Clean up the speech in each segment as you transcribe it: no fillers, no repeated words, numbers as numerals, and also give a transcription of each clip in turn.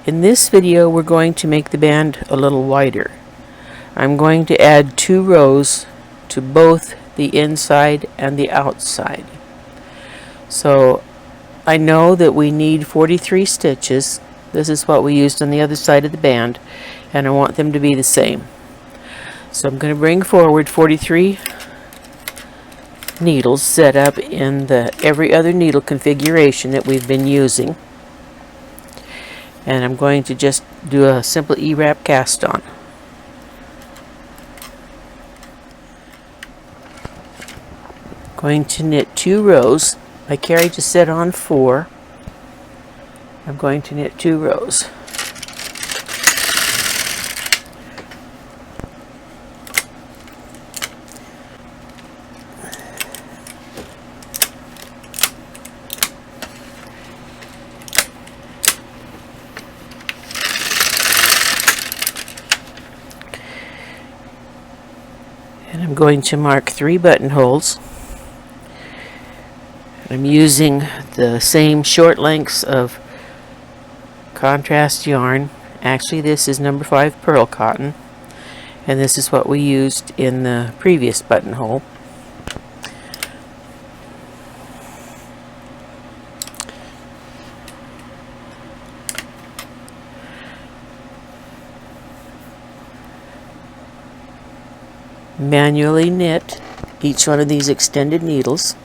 In this video we're going to make the band a little wider. I'm going to add 2 rows to both the inside and the outside. So I know that we need 43 stitches. This is what we used on the other side of the band, and I want them to be the same. So I'm going to bring forward 43 needles set up in the every other needle configuration that we've been using. And I'm going to just do a simple E-wrap cast on. Going to knit 2 rows. My carry just set on 4. I'm going to knit 2 rows. And I'm going to mark 3 buttonholes. I'm using the same short lengths of contrast yarn. Actually, this is number 5 pearl cotton, and this is what we used in the previous buttonhole. Manually knit each one of these extended needles.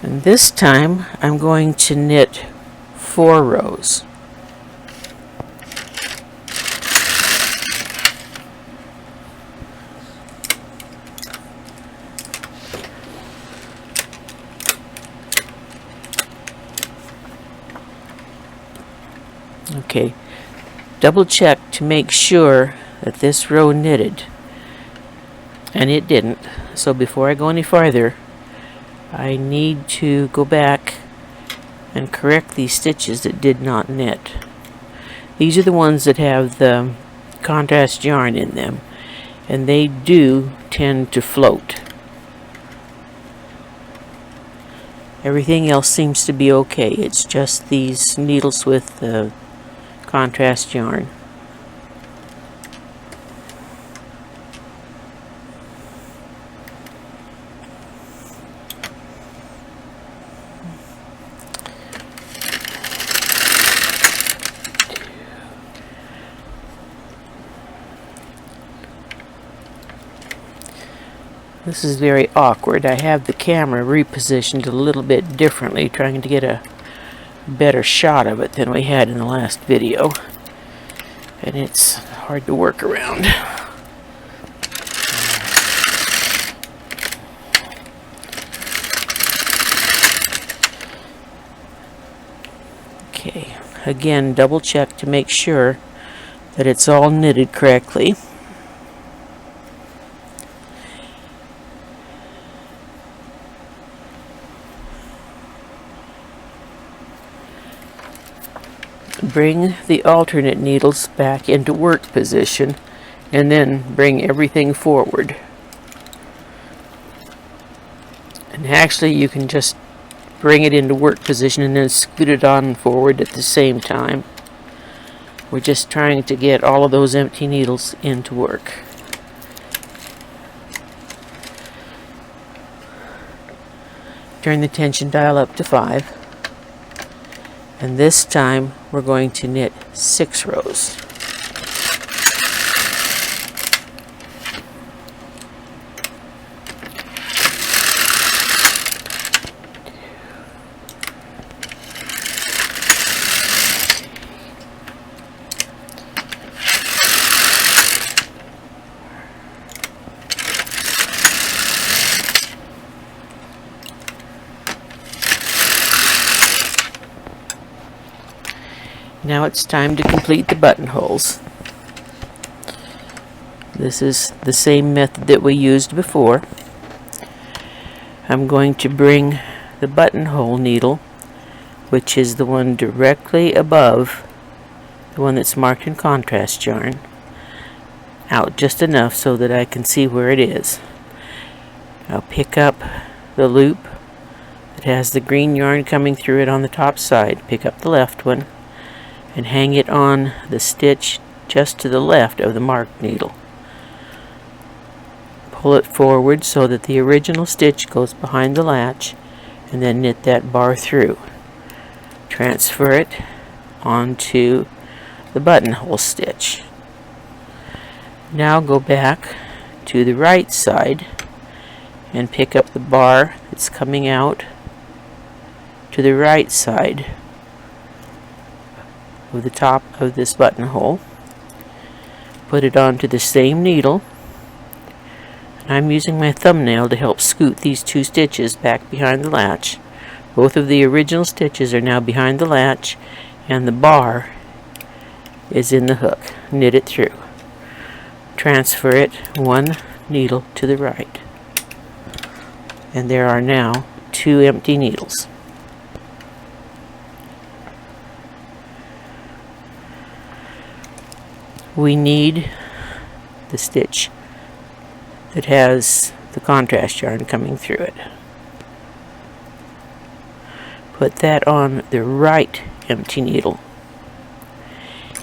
And this time I'm going to knit 4 rows. Okay, double check to make sure that this row knitted, and it didn't. So before I go any farther, I need to go back and correct these stitches that did not knit. These are the ones that have the contrast yarn in them, and they do tend to float. Everything else seems to be okay. It's just these needles with the contrast yarn. This is very awkward. I have the camera repositioned a little bit differently, trying to get a better shot of it than we had in the last video. And it's hard to work around. Okay, again, double check to make sure that it's all knitted correctly. Bring the alternate needles back into work position, and then bring everything forward. And actually you can just bring it into work position and then scoot it on forward at the same time. We're just trying to get all of those empty needles into work. Turn the tension dial up to 5. And this time we're going to knit 6 rows. Now it's time to complete the buttonholes. This is the same method that we used before. I'm going to bring the buttonhole needle, which is the one directly above the one that's marked in contrast yarn, out just enough so that I can see where it is. I'll pick up the loop that has the green yarn coming through it on the top side, pick up the left one, and hang it on the stitch just to the left of the marked needle. Pull it forward so that the original stitch goes behind the latch, and then knit that bar through. Transfer it onto the buttonhole stitch. Now go back to the right side and pick up the bar that's coming out to the right side of the top of this buttonhole. Put it onto the same needle. I'm using my thumbnail to help scoot these two stitches back behind the latch. Both of the original stitches are now behind the latch, and the bar is in the hook. Knit it through. Transfer it one needle to the right. And there are now two empty needles. We need the stitch that has the contrast yarn coming through it. Put that on the right empty needle.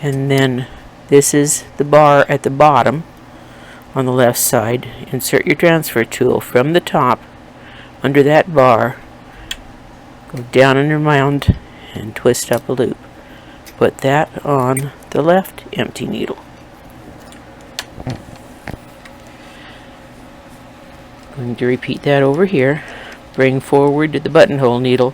And then this is the bar at the bottom on the left side. Insert your transfer tool from the top under that bar, go down and around and twist up a loop. Put that on the left empty needle. Going to repeat that over here. Bring forward the buttonhole needle,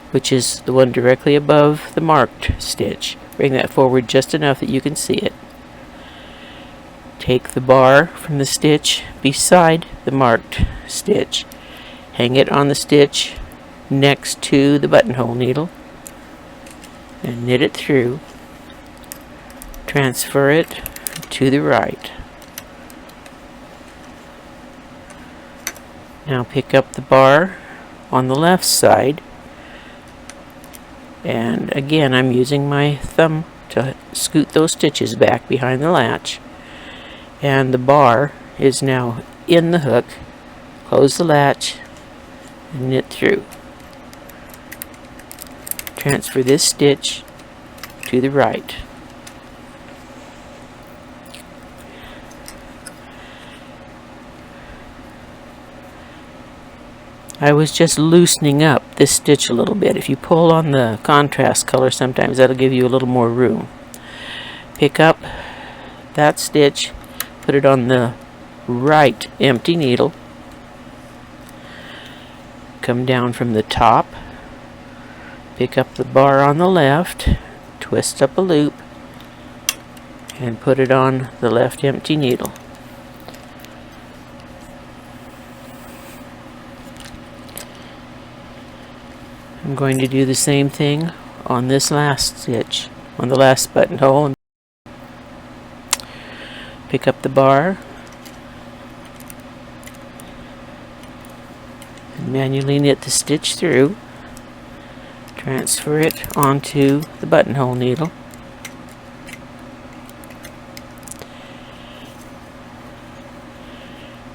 which is the one directly above the marked stitch. Bring that forward just enough that you can see it. Take the bar from the stitch beside the marked stitch. Hang it on the stitch next to the buttonhole needle and knit it through. Transfer it to the right. Now pick up the bar on the left side, and again I'm using my thumb to scoot those stitches back behind the latch, and the bar is now in the hook. Close the latch and knit through. Transfer this stitch to the right. I was just loosening up this stitch a little bit. If you pull on the contrast color, sometimes that'll give you a little more room. Pick up that stitch, put it on the right empty needle, come down from the top, pick up the bar on the left, twist up a loop, and put it on the left empty needle. I'm going to do the same thing on this last stitch, on the last buttonhole. Pick up the bar and manually knit the stitch through. Transfer it onto the buttonhole needle.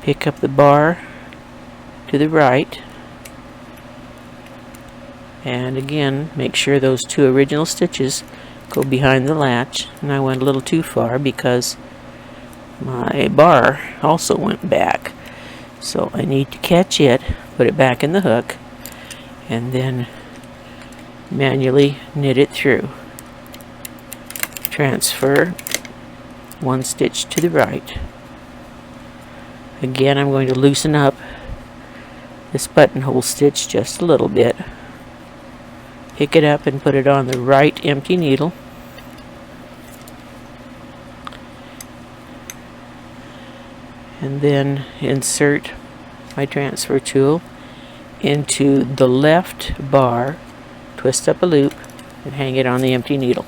Pick up the bar to the right. And again, make sure those two original stitches go behind the latch. And I went a little too far because my bar also went back. So I need to catch it, put it back in the hook, and then manually knit it through. Transfer one stitch to the right. Again, I'm going to loosen up this buttonhole stitch just a little bit. Pick it up and put it on the right empty needle. And then insert my transfer tool into the left bar, twist up a loop, and hang it on the empty needle.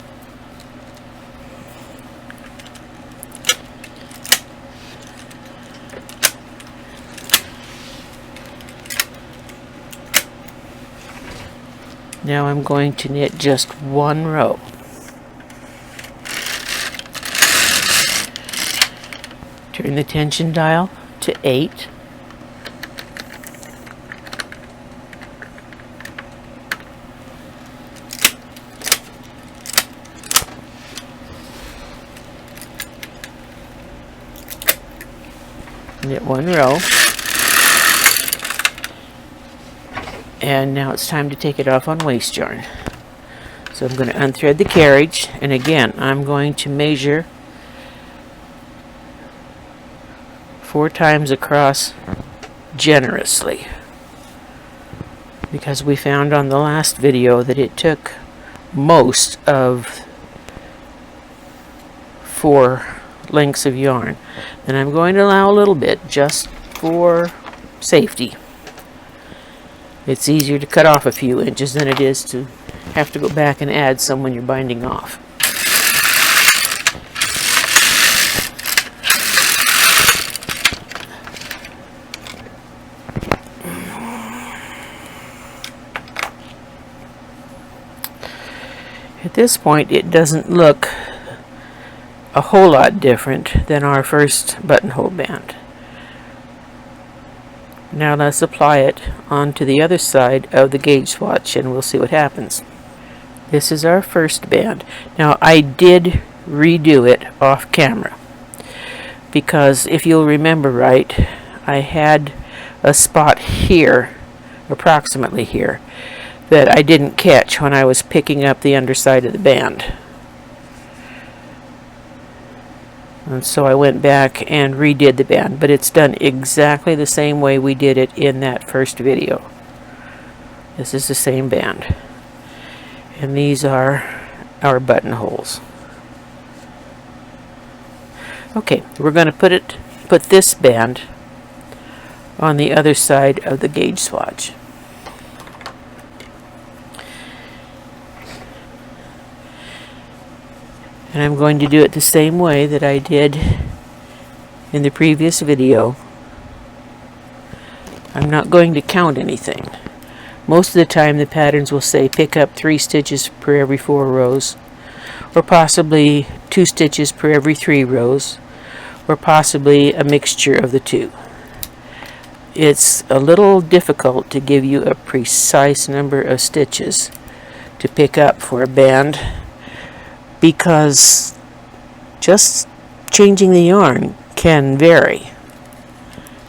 Now I'm going to knit just one row. Turn the tension dial to 8. Knit one row. And now it's time to take it off on waste yarn. So I'm going to unthread the carriage, and again I'm going to measure 4 times across generously, because we found on the last video that it took most of 4 lengths of yarn. And I'm going to allow a little bit just for safety. It's easier to cut off a few inches than it is to have to go back and add some when you're binding off. At this point, it doesn't look a whole lot different than our first buttonhole band. Now let's apply it onto the other side of the gauge swatch and we'll see what happens. This is our first band. Now I did redo it off camera because if you'll remember right, I had a spot here, approximately here, that I didn't catch when I was picking up the underside of the band. And so I went back and redid the band, but it's done exactly the same way we did it in that first video. This is the same band. And these are our buttonholes. Okay, we're going to put this band on the other side of the gauge swatch. And I'm going to do it the same way that I did in the previous video. I'm not going to count anything. Most of the time the patterns will say pick up 3 stitches per every 4 rows, or possibly 2 stitches per every 3 rows, or possibly a mixture of the two. It's a little difficult to give you a precise number of stitches to pick up for a band, because just changing the yarn can vary.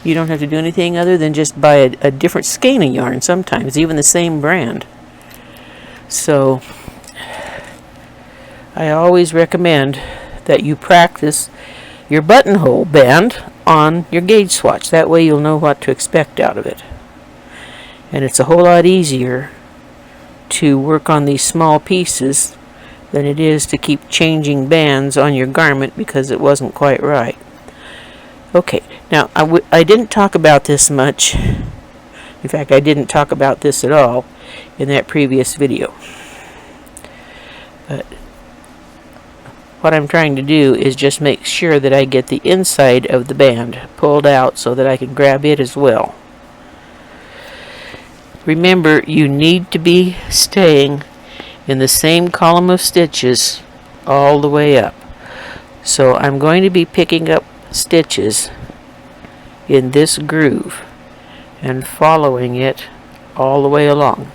You don't have to do anything other than just buy a different skein of yarn sometimes, even the same brand. So I always recommend that you practice your buttonhole band on your gauge swatch. That way you'll know what to expect out of it. And it's a whole lot easier to work on these small pieces than it is to keep changing bands on your garment because it wasn't quite right. Okay, now I didn't talk about this much. In fact, I didn't talk about this at all in that previous video. But what I'm trying to do is just make sure that I get the inside of the band pulled out so that I can grab it as well. Remember, you need to be staying in the same column of stitches all the way up. So I'm going to be picking up stitches in this groove and following it all the way along.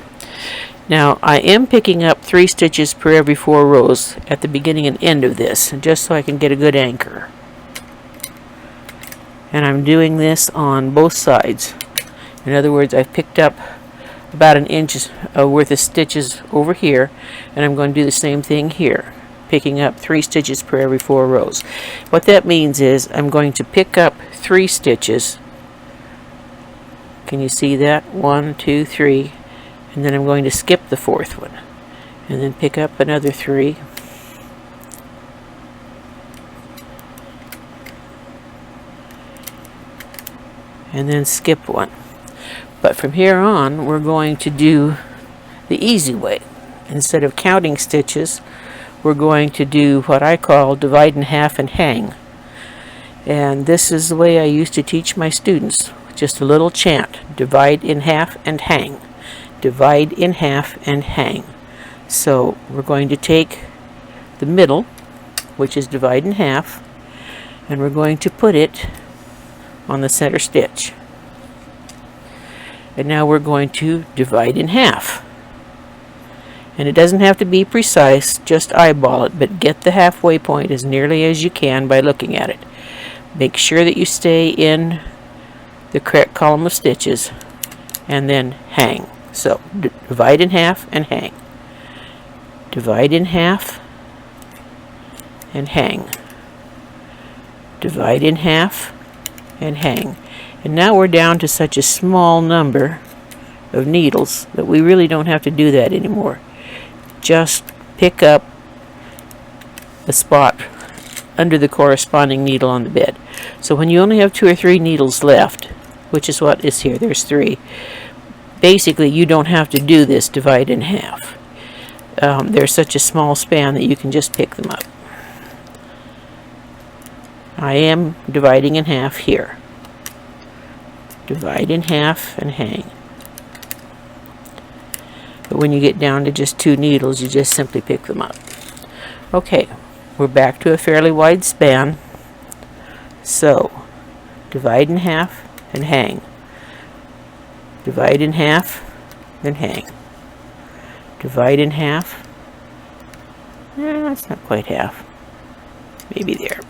Now I am picking up 3 stitches per every 4 rows at the beginning and end of this, just so I can get a good anchor. And I'm doing this on both sides. In other words, I've picked up about 1 inch worth of stitches over here, and I'm going to do the same thing here, picking up 3 stitches per every 4 rows. What that means is I'm going to pick up 3 stitches. Can you see that? 1, 2, 3, and then I'm going to skip the 4th one and then pick up another 3, and then skip 1. But from here on, we're going to do the easy way. Instead of counting stitches, we're going to do what I call divide in half and hang. And this is the way I used to teach my students. Just a little chant: divide in half and hang. divide in half and hang. So we're going to take the middle, which is divide in half, and we're going to put it on the center stitch. And now we're going to divide in half. And it doesn't have to be precise, just eyeball it, but get the halfway point as nearly as you can by looking at it. Make sure that you stay in the correct column of stitches, and then hang. So divide in half and hang. Divide in half and hang. Divide in half and hang. And now we're down to such a small number of needles that we really don't have to do that anymore. Just pick up a spot under the corresponding needle on the bed. So when you only have 2 or 3 needles left, which is what is here, there's 3, basically you don't have to do this divide in half. There's such a small span that you can just pick them up. I am dividing in half here. Divide in half and hang. But when you get down to just 2 needles, you just simply pick them up. Okay, we're back to a fairly wide span. So, divide in half and hang. Divide in half and hang. Divide in half. That's not quite half. Maybe there.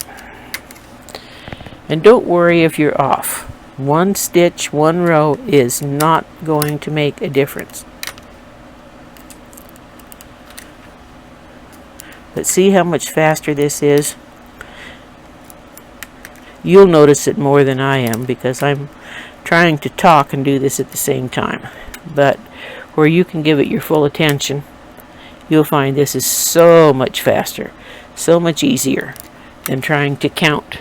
And don't worry if you're off. 1 stitch, 1 row is not going to make a difference. But see how much faster this is? You'll notice it more than I am because I'm trying to talk and do this at the same time. But where you can give it your full attention, you'll find this is so much faster, so much easier than trying to count.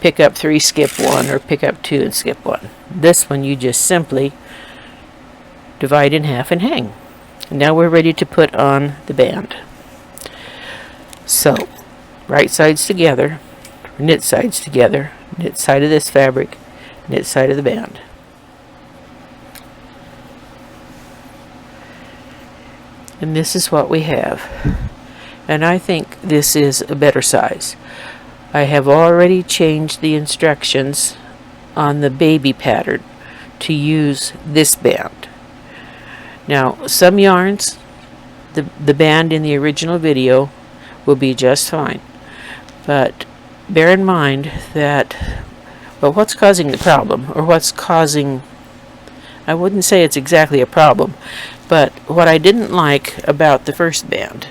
Pick up 3, skip 1, or pick up 2 and skip 1. This one you just simply divide in half and hang. And now we're ready to put on the band. So, right sides together, knit sides together, knit side of this fabric, knit side of the band. And this is what we have. And I think this is a better size. I have already changed the instructions on the baby pattern to use this band. Now, some yarns, the band in the original video will be just fine. But bear in mind that, well, what's causing the problem, or what's causing, I wouldn't say it's exactly a problem, but what I didn't like about the first band,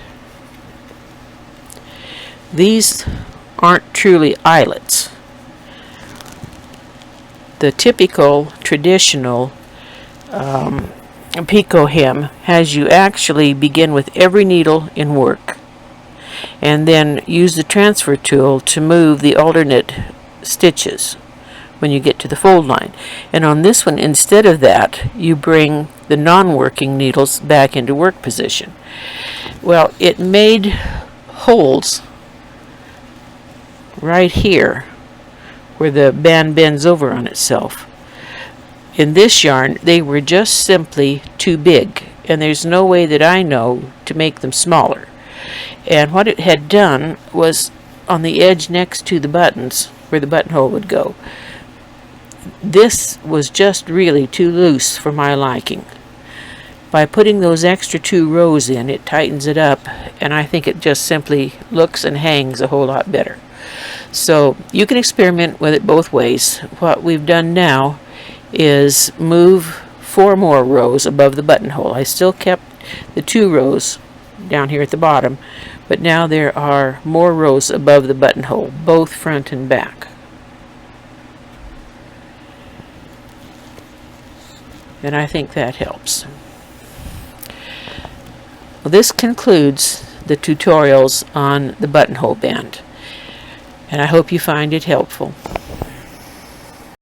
these aren't truly eyelets. The typical traditional picot hem has you actually begin with every needle in work and then use the transfer tool to move the alternate stitches when you get to the fold line. And on this one, instead of that, you bring the non-working needles back into work position. Well, it made holes right here where the band bends over on itself. In this yarn, they were just simply too big, and there's no way that I know to make them smaller. And what it had done was on the edge next to the buttons where the buttonhole would go, this was just really too loose for my liking. By putting those extra 2 rows in, it tightens it up, and I think it just simply looks and hangs a whole lot better. So you can experiment with it both ways. What we've done now is move 4 more rows above the buttonhole. I still kept the 2 rows down here at the bottom, but now there are more rows above the buttonhole, both front and back. And I think that helps. Well, this concludes the tutorials on the buttonhole band, and I hope you find it helpful.